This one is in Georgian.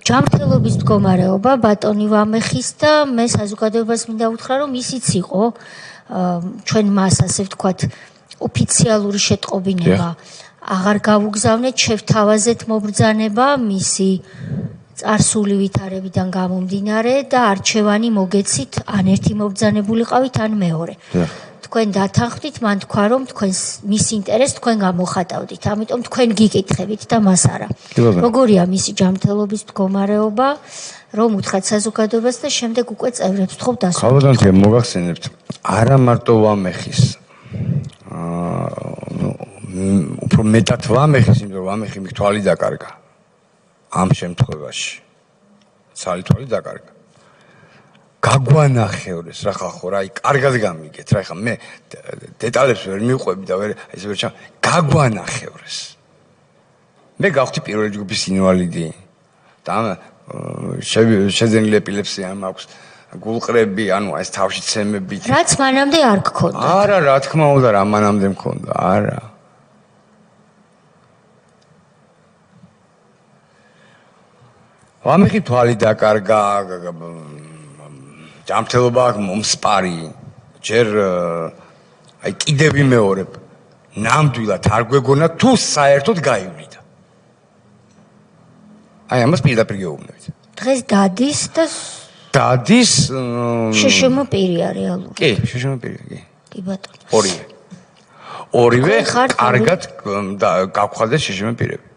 ჯანმრთელობის მდგომარეობა ბატონი ვამეხის და მე საზოგადოებას მინდა უთხრა, რომ ისიც იყო ჩვენ მას ასე ვთქვათ ოფიციალური შეტყობინება აღარ გავუგზავნეთ, შევთავაზეთ მობრძანება მისი წარსული ვითარებიდან გამომდინარე და არჩევანი მოგეცით, ან ერთი მობრძანებულიყავით, ან მეორე. თქვენ დათანხმდით, მან თქვა, რომ თქვენს მის ინტერესს თქვენ გამოხატავდით, ამიტომ თქვენ გიკითხებით და მას არა. როგორია მისი ჯანმრთელობის მდგომარეობა, რომ უთხრათ საზოგადოებას და შემდეგ უკვე წევრებს ვთხოვთ დასვენებას. ხალხო, მოგახსენებთ, არა მარტო ვამეხის. უფრო მეტად ვამეხის, იმიტომ რომ ვამეხი მის თვალი დაკარგა. ამ შემთხვევაში ცალი თვალი დაკარგა. გაგვანახევრეს რა ხალხო რა, კარგად გამიგეთ რა, ხა მე დეტალებს ვერ მივყვები და ვერ ესე ვერ გაგვანახევრეს. მე გავხდი პირველი ჯგუფის ინვალიდი და შეძენილი ეპილეფსია მაქვს, გულყრები, ანუ ეს თავში ცემებით. რაც მანამდე არ გქონდა. არა, რა თქმა უნდა, რა მანამდე მქონდა, არა. ვამეხი თვალი დაკარგა, ჯანმრთელობა მომსპარი, ჯერ აი კიდევ ვიმეორებ, ნამდვილად არ გვეგონა თუ საერთოდ გაივლიდა. აი ამას პირდაპირ გეუბნებით. დღეს დადის და დადის შშმ პირია რეალურად. კი, შშმ პირია, კი. კი ბატონო. ორივე კარგად გავხადეთ შშმ პირები.